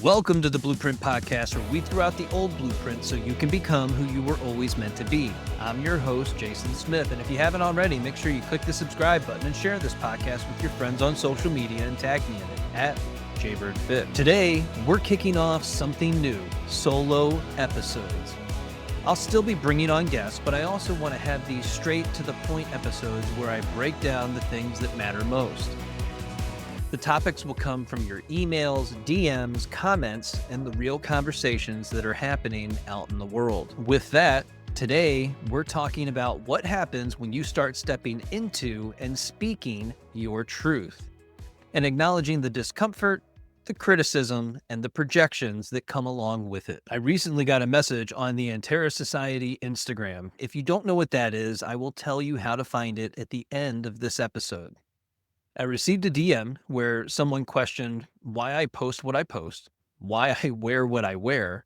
Welcome to the Blueprint Podcast, where we throw out the old blueprint so you can become who you were always meant to be. I'm your host, Jason Smith, and if you haven't already, make sure you click the subscribe button and share this podcast with your friends on social media and tag me in it at JBirdFit. Today, we're kicking off something new, solo episodes. I'll still be bringing on guests, but I also want to have these straight to the point episodes where I break down the things that matter most. The topics will come from your emails, DMs, comments, and the real conversations that are happening out in the world. With that, today we're talking about what happens when you start stepping into and speaking your truth, and acknowledging the discomfort, the criticism, and the projections that come along with it. I recently got a message on the Antera Society Instagram. If you don't know what that is, I will tell you how to find it at the end of this episode. I received a DM where someone questioned why I post what I post, why I wear what I wear,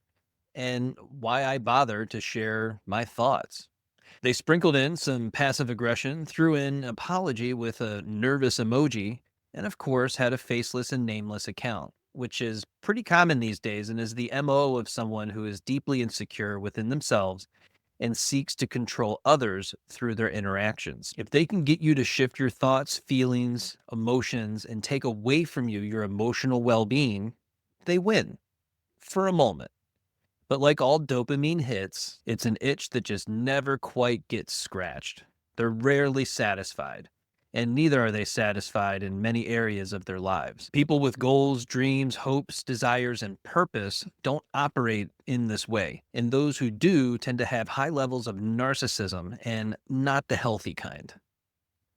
and why I bother to share my thoughts. They sprinkled in some passive aggression, threw in apology with a nervous emoji, and of course had a faceless and nameless account, which is pretty common these days and is the MO of someone who is deeply insecure within themselves and seeks to control others through their interactions. If they can get you to shift your thoughts, feelings, emotions, and take away from you your emotional well-being, they win for a moment. But like all dopamine hits, it's an itch that just never quite gets scratched. They're rarely satisfied, and neither are they satisfied in many areas of their lives. People with goals, dreams, hopes, desires, and purpose don't operate in this way, and those who do tend to have high levels of narcissism and not the healthy kind.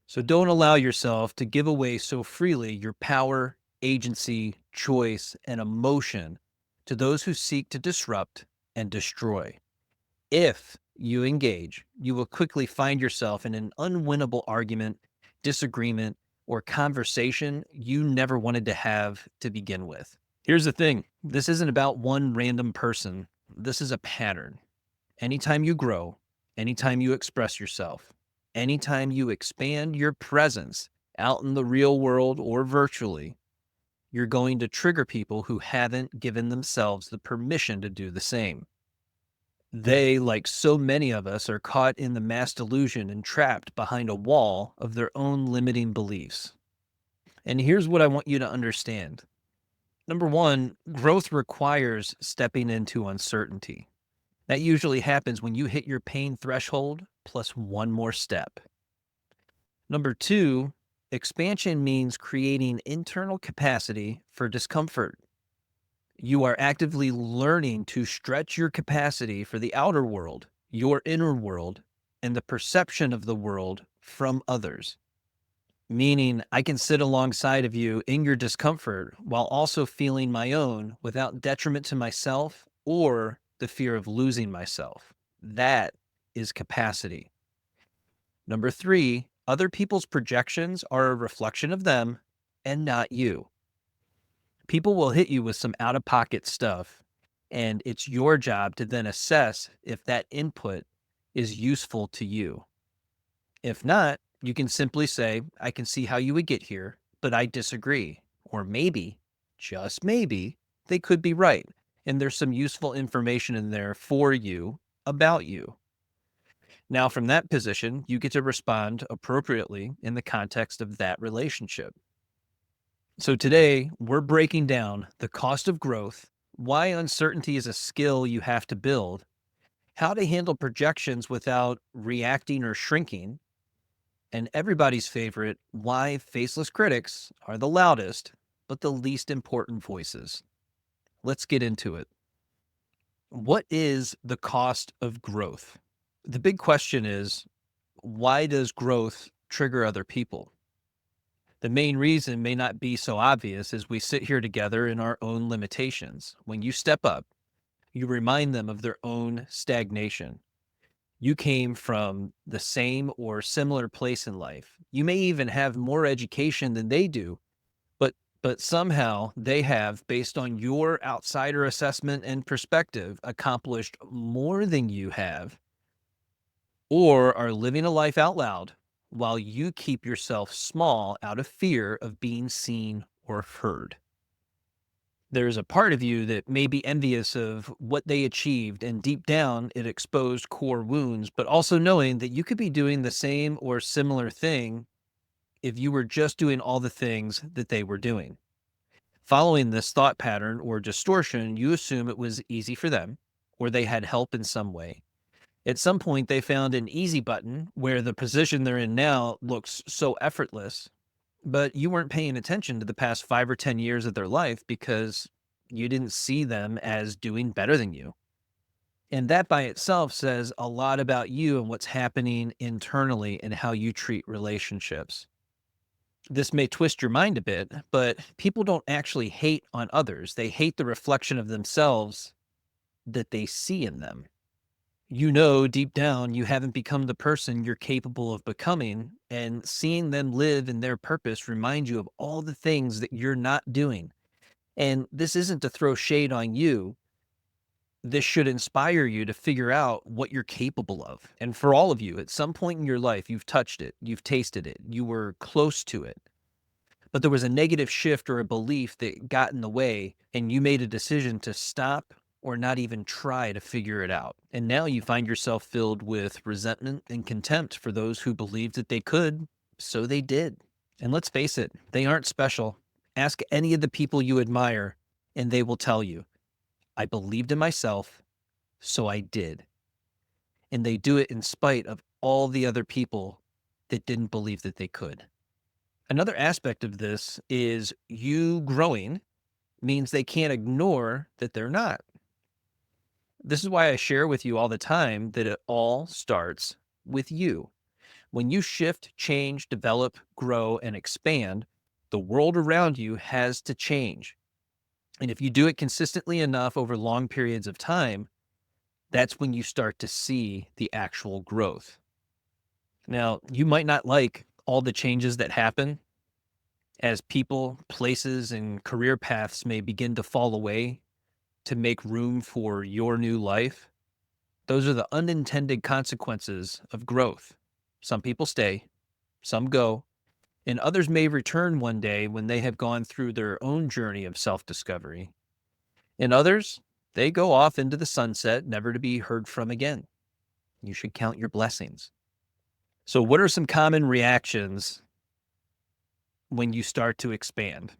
So don't allow yourself to give away so freely your power, agency, choice, and emotion to those who seek to disrupt and destroy. If you engage, you will quickly find yourself in an unwinnable argument, disagreement, or conversation you never wanted to have to begin with. Here's the thing. This isn't about one random person. This is a pattern. Anytime you grow, anytime you express yourself, anytime you expand your presence out in the real world or virtually, you're going to trigger people who haven't given themselves the permission to do the same. They, like so many of us, are caught in the mass delusion and trapped behind a wall of their own limiting beliefs. And here's what I want you to understand. Number one, growth requires stepping into uncertainty. That usually happens when you hit your pain threshold plus one more step. Number two, expansion means creating internal capacity for discomfort. You are actively learning to stretch your capacity for the outer world, your inner world, and the perception of the world from others. Meaning, I can sit alongside of you in your discomfort while also feeling my own without detriment to myself or the fear of losing myself. That is capacity. Number three, other people's projections are a reflection of them and not you. People will hit you with some out-of-pocket stuff, and it's your job to then assess if that input is useful to you. If not, you can simply say, I can see how you would get here, but I disagree. Or maybe, just maybe, they could be right, and there's some useful information in there for you about you. Now, from that position, you get to respond appropriately in the context of that relationship. So today, we're breaking down the cost of growth, why uncertainty is a skill you have to build, how to handle projections without reacting or shrinking, and everybody's favorite, why faceless critics are the loudest, but the least important voices. Let's get into it. What is the cost of growth? The big question is, why does growth trigger other people? The main reason may not be so obvious as we sit here together in our own limitations. When you step up, you remind them of their own stagnation. You came from the same or similar place in life. You may even have more education than they do, but somehow they have, based on your outsider assessment and perspective, accomplished more than you have, or are living a life out loud while you keep yourself small out of fear of being seen or heard. There's a part of you that may be envious of what they achieved, and deep down, it exposed core wounds, but also knowing that you could be doing the same or similar thing if you were just doing all the things that they were doing. Following this thought pattern or distortion, you assume it was easy for them or they had help in some way. At some point, they found an easy button where the position they're in now looks so effortless, but you weren't paying attention to the past 5 or 10 years of their life because you didn't see them as doing better than you. And that by itself says a lot about you and what's happening internally and how you treat relationships. This may twist your mind a bit, but people don't actually hate on others. They hate the reflection of themselves that they see in them. You know, deep down, you haven't become the person you're capable of becoming, and seeing them live in their purpose reminds you of all the things that you're not doing. And this isn't to throw shade on you. This should inspire you to figure out what you're capable of. And for all of you, at some point in your life, you've touched it, you've tasted it, you were close to it, but there was a negative shift or a belief that got in the way, and you made a decision to stop or not even try to figure it out. And now you find yourself filled with resentment and contempt for those who believed that they could, so they did. And let's face it, they aren't special. Ask any of the people you admire, and they will tell you, I believed in myself, so I did. And they do it in spite of all the other people that didn't believe that they could. Another aspect of this is you growing means they can't ignore that they're not. This is why I share with you all the time that it all starts with you. When you shift, change, develop, grow, and expand, the world around you has to change. And if you do it consistently enough over long periods of time, that's when you start to see the actual growth. Now, you might not like all the changes that happen as people, places, and career paths may begin to fall away to make room for your new life. Those are the unintended consequences of growth. Some people stay, some go, and others may return one day when they have gone through their own journey of self discovery. And others, they go off into the sunset, never to be heard from again. You should count your blessings. So, what are some common reactions when you start to expand?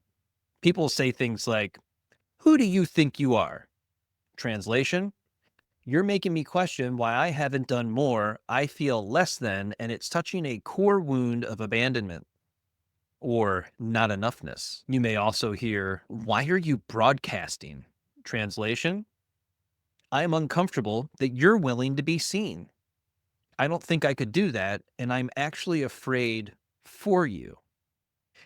People say things like, who do you think you are? Translation, you're making me question why I haven't done more. I feel less than, and it's touching a core wound of abandonment or not enoughness. You may also hear, why are you broadcasting? Translation, I am uncomfortable that you're willing to be seen. I don't think I could do that, and I'm actually afraid for you.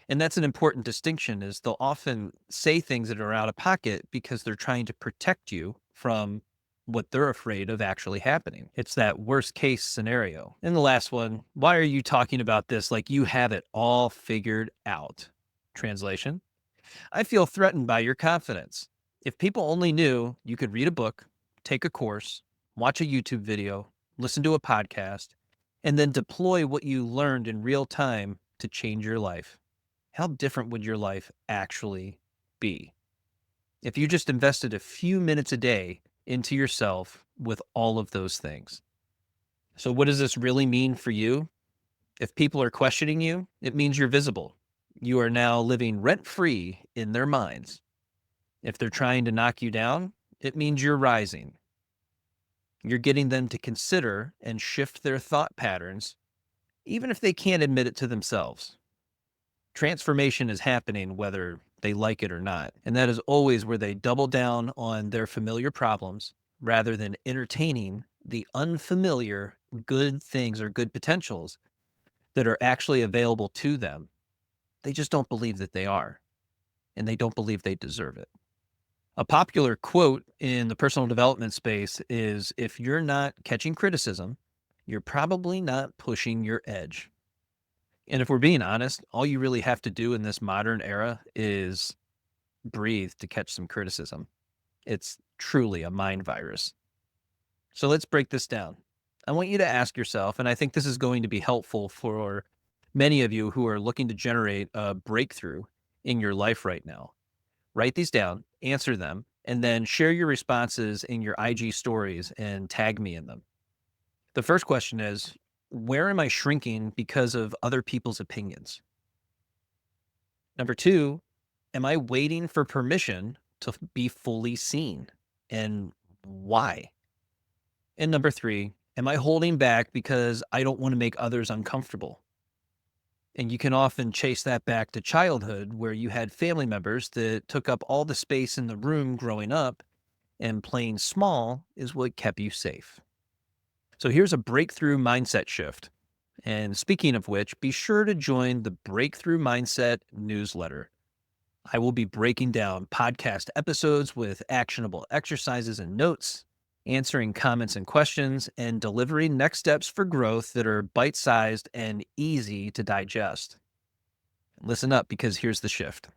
And that's an important distinction is they'll often say things that are out of pocket because they're trying to protect you from what they're afraid of actually happening. It's that worst case scenario. And the last one, why are you talking about this like you have it all figured out? Translation, I feel threatened by your confidence. If people only knew you could read a book, take a course, watch a YouTube video, listen to a podcast, and then deploy what you learned in real time to change your life, how different would your life actually be if you just invested a few minutes a day into yourself with all of those things? So, what does this really mean for you? If people are questioning you, it means you're visible. You are now living rent free in their minds. If they're trying to knock you down, it means you're rising. You're getting them to consider and shift their thought patterns, even if they can't admit it to themselves. Transformation is happening whether they like it or not. And that is always where they double down on their familiar problems rather than entertaining the unfamiliar good things or good potentials that are actually available to them. They just don't believe that they are, and they don't believe they deserve it. A popular quote in the personal development space is, if you're not catching criticism, you're probably not pushing your edge. And if we're being honest, all you really have to do in this modern era is breathe to catch some criticism. It's truly a mind virus. So let's break this down. I want you to ask yourself, and I think this is going to be helpful for many of you who are looking to generate a breakthrough in your life right now. Write these down answer them, and then share your responses in your IG stories and tag me in them. The first question is, where am I shrinking because of other people's opinions? Number two, am I waiting for permission to be fully seen? And why? And number three, am I holding back because I don't want to make others uncomfortable? And you can often chase that back to childhood where you had family members that took up all the space in the room growing up, and playing small is what kept you safe. So here's a breakthrough mindset shift. And speaking of which, be sure to join the Breakthrough Mindset newsletter. I will be breaking down podcast episodes with actionable exercises and notes, answering comments and questions, and delivering next steps for growth that are bite sized and easy to digest. Listen up, because here's the shift.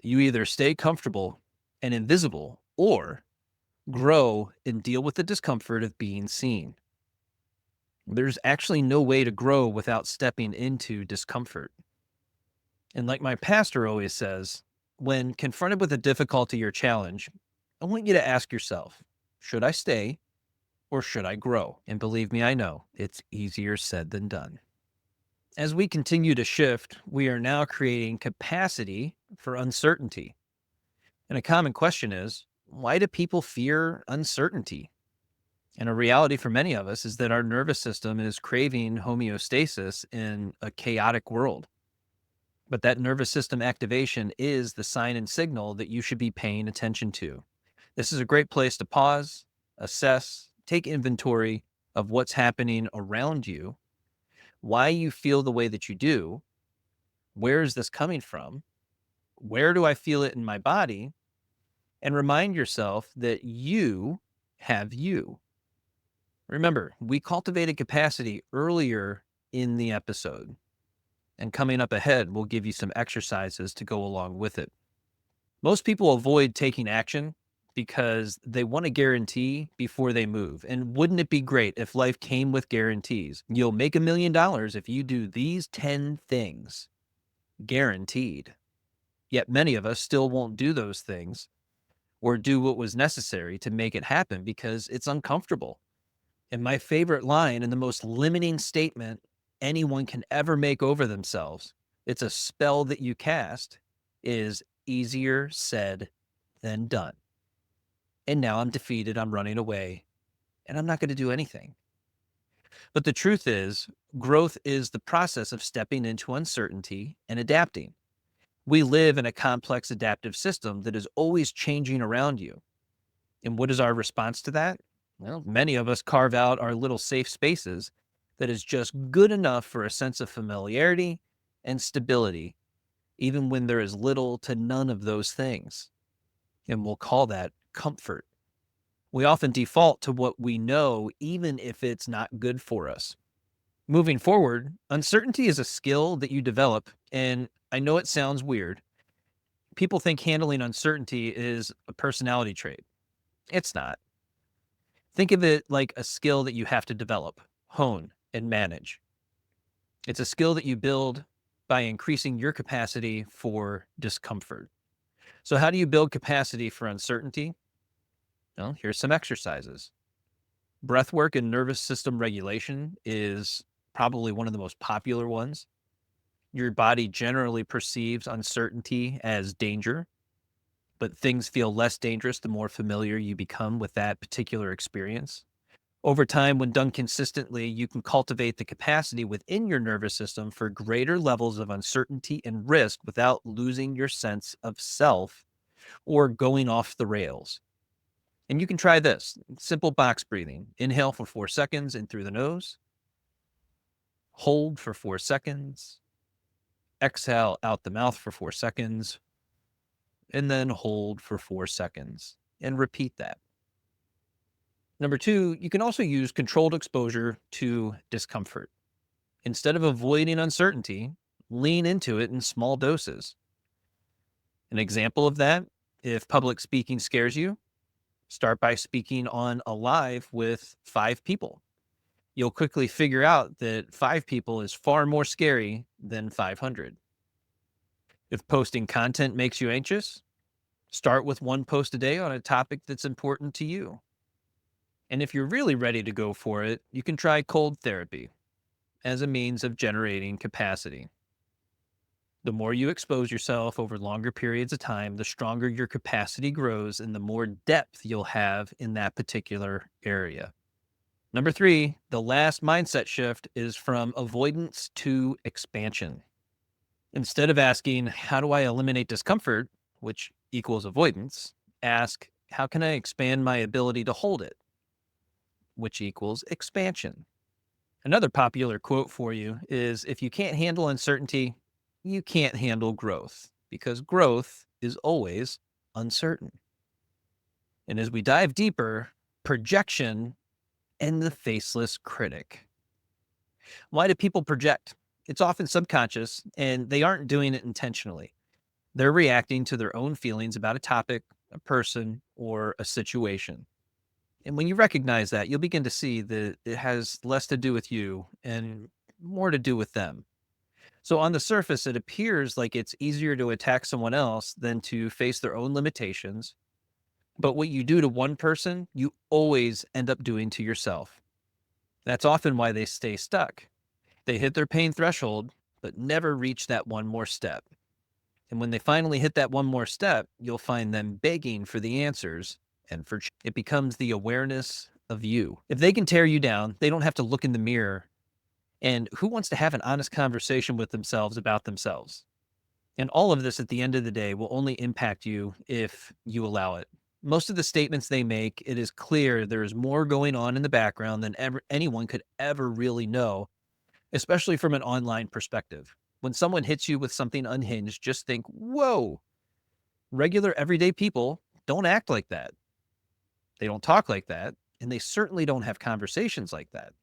You either stay comfortable and invisible, or grow and deal with the discomfort of being seen. There's actually no way to grow without stepping into discomfort. And like my pastor always says, when confronted with a difficulty or challenge, I want you to ask yourself, should I stay or should I grow? And believe me, I know it's easier said than done. As we continue to shift, we are now creating capacity for uncertainty. And a common question is, why do people fear uncertainty? And a reality for many of us is that our nervous system is craving homeostasis in a chaotic world. But that nervous system activation is the sign and signal that you should be paying attention to. This is a great place to pause, assess, take inventory of what's happening around you, why you feel the way that you do, where is this coming from, where do I feel it in my body, and remind yourself that you have you. Remember, we cultivated capacity earlier in the episode, and coming up ahead, we'll give you some exercises to go along with it. Most people avoid taking action because they want a guarantee before they move. And wouldn't it be great if life came with guarantees? You'll make $1 million if you do these 10 things, guaranteed. Yet many of us still won't do those things or do what was necessary to make it happen because it's uncomfortable. And my favorite line, and the most limiting statement anyone can ever make over themselves, it's a spell that you cast, is easier said than done. And now I'm defeated, I'm running away, and I'm not going to do anything. But the truth is, growth is the process of stepping into uncertainty and adapting. We live in a complex adaptive system that is always changing around you. And what is our response to that? Well, many of us carve out our little safe spaces that is just good enough for a sense of familiarity and stability, even when there is little to none of those things. And we'll call that comfort. We often default to what we know, even if it's not good for us. Moving forward, uncertainty is a skill that you develop. And I know it sounds weird. People think handling uncertainty is a personality trait. It's not. Think of it like a skill that you have to develop, hone, and manage. It's a skill that you build by increasing your capacity for discomfort. So how do you build capacity for uncertainty? Well, here's some exercises. Breath work and nervous system regulation is probably one of the most popular ones. Your body generally perceives uncertainty as danger, but things feel less dangerous the more familiar you become with that particular experience. Over time, when done consistently, you can cultivate the capacity within your nervous system for greater levels of uncertainty and risk without losing your sense of self or going off the rails. And you can try this simple box breathing. Inhale for 4 seconds in through the nose, hold for 4 seconds, exhale out the mouth for 4 seconds, and then hold for 4 seconds and repeat that. Number two, you can also use controlled exposure to discomfort. Instead of avoiding uncertainty, lean into it in small doses. An example of that, if public speaking scares you, start by speaking on a live with 5 people. You'll quickly figure out that 5 people is far more scary than 500. If posting content makes you anxious, Start with one post a day on a topic that's important to you. And if you're really ready to go for it, you can try cold therapy as a means of generating capacity. The more you expose yourself over longer periods of time, the stronger your capacity grows and the more depth you'll have in that particular area. Number three, the last mindset shift is from avoidance to expansion. Instead of asking, how do I eliminate discomfort, which equals avoidance, ask, how can I expand my ability to hold it, which equals expansion. Another popular quote for you is if you can't handle uncertainty, you can't handle growth because growth is always uncertain. And as we dive deeper, projection and the faceless critic. Why do people project? It's often subconscious and they aren't doing it intentionally. They're reacting to their own feelings about a topic, a person, or a situation. And when you recognize that, you'll begin to see that it has less to do with you and more to do with them. So, on the surface, it appears like it's easier to attack someone else than to face their own limitations. But what you do to one person, you always end up doing to yourself. That's often why they stay stuck. They hit their pain threshold, but never reach that one more step. And when they finally hit that one more step, you'll find them begging for the answers and it becomes the awareness of you. If they can tear you down, they don't have to look in the mirror. And who wants to have an honest conversation with themselves about themselves? And all of this at the end of the day will only impact you if you allow it. Most of the statements they make, it is clear there is more going on in the background than anyone could ever really know, especially from an online perspective. When someone hits you with something unhinged, just think, whoa, regular everyday people don't act like that. They don't talk like that. And they certainly don't have conversations like that.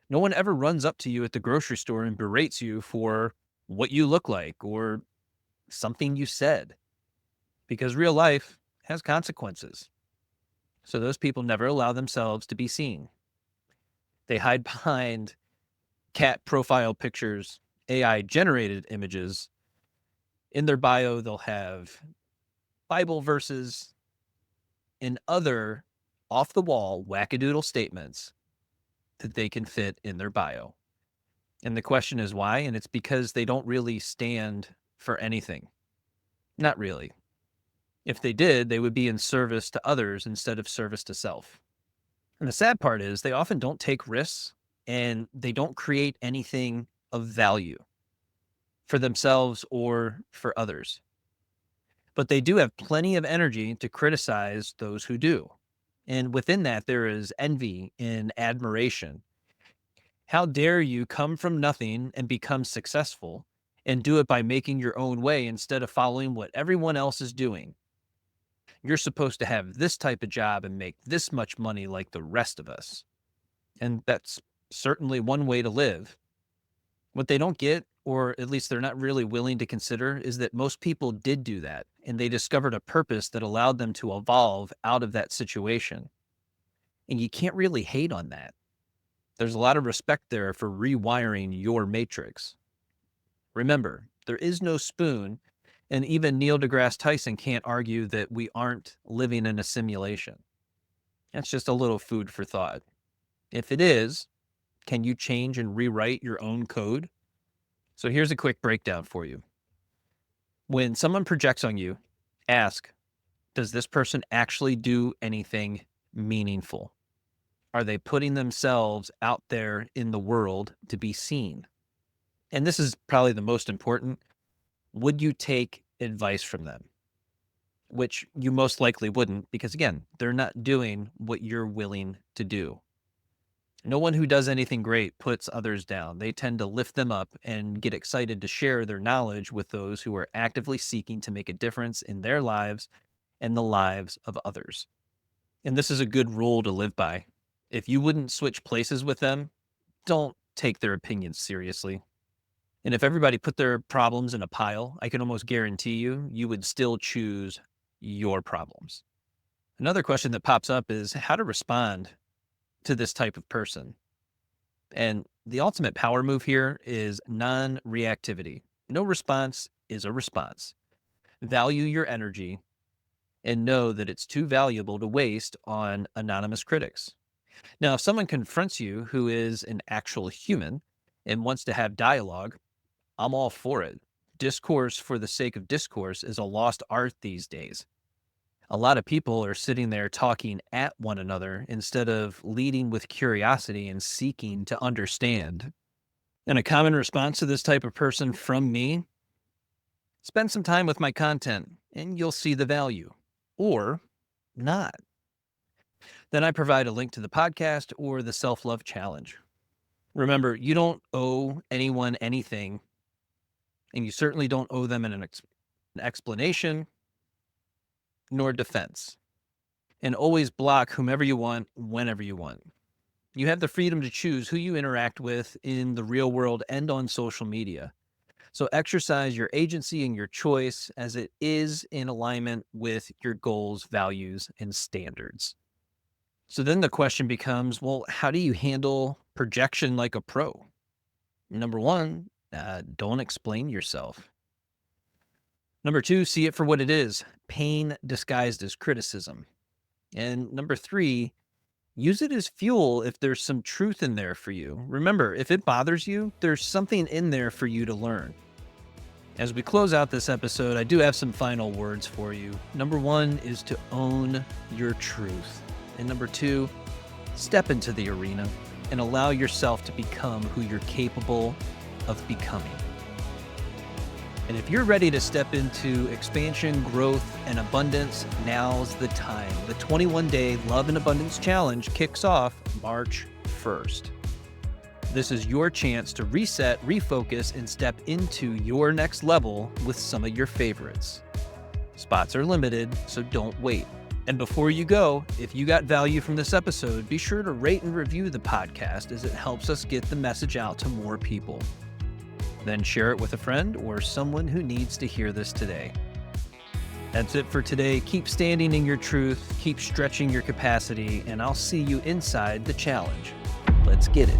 No one ever runs up to you at the grocery store and berates you for what you look like or something you said because real life has consequences. So those people never allow themselves to be seen. They hide behind cat profile pictures, AI generated images. In their bio, they'll have Bible verses and other off the wall wackadoodle statements that they can fit in their bio. And the question is why? And it's because they don't really stand for anything. Not really. If they did, they would be in service to others instead of service to self. And the sad part is they often don't take risks and they don't create anything of value for themselves or for others. But they do have plenty of energy to criticize those who do. And within that, there is envy and admiration. How dare you come from nothing and become successful and do it by making your own way instead of following what everyone else is doing? You're supposed to have this type of job and make this much money like the rest of us. And that's certainly one way to live. What they don't get, or at least they're not really willing to consider, is that most people did do that and they discovered a purpose that allowed them to evolve out of that situation. And you can't really hate on that. There's a lot of respect there for rewiring your matrix. Remember, there is no spoon, and even Neil deGrasse Tyson can't argue that we aren't living in a simulation. That's just a little food for thought. If it is, can you change and rewrite your own code? So here's a quick breakdown for you. When someone projects on you, ask, does this person actually do anything meaningful? Are they putting themselves out there in the world to be seen? And this is probably the most important. Would you take advice from them? Which you most likely wouldn't, because again, they're not doing what you're willing to do. No one who does anything great puts others down. They tend to lift them up and get excited to share their knowledge with those who are actively seeking to make a difference in their lives and the lives of others. And this is a good rule to live by. If you wouldn't switch places with them, don't take their opinions seriously. And if everybody put their problems in a pile, I can almost guarantee you would still choose your problems. Another question that pops up is how to respond to this type of person. And the ultimate power move here is non reactivity. No response is a response. Value your energy and know that it's too valuable to waste on anonymous critics. Now, if someone confronts you who is an actual human and wants to have dialogue, I'm all for it. Discourse for the sake of discourse is a lost art these days. A lot of people are sitting there talking at one another instead of leading with curiosity and seeking to understand. And a common response to this type of person from me: spend some time with my content and you'll see the value, or not. Then I provide a link to the podcast or the self love challenge. Remember, you don't owe anyone anything, and you certainly don't owe them an explanation nor defense. And always block whomever you want, whenever you want. You have the freedom to choose who you interact with in the real world and on social media. So exercise your agency and your choice as it is in alignment with your goals, values, and standards. So then the question becomes, well, how do you handle projection like a pro? Number one, don't explain yourself. Number two, see it for what it is: pain disguised as criticism. And number three, use it as fuel if there's some truth in there for you. Remember, if it bothers you, there's something in there for you to learn. As we close out this episode, I do have some final words for you. Number one is to own your truth. And number two, step into the arena and allow yourself to become who you're capable of becoming. And if you're ready to step into expansion, growth, and abundance, now's the time. The 21-day Love and Abundance Challenge kicks off March 1st. This is your chance to reset, refocus, and step into your next level with some of your favorites. Spots are limited, so don't wait. And before you go, if you got value from this episode, be sure to rate and review the podcast, as it helps us get the message out to more people. Then share it with a friend or someone who needs to hear this today. That's it for today. Keep standing in your truth, keep stretching your capacity, and I'll see you inside the challenge. Let's get it.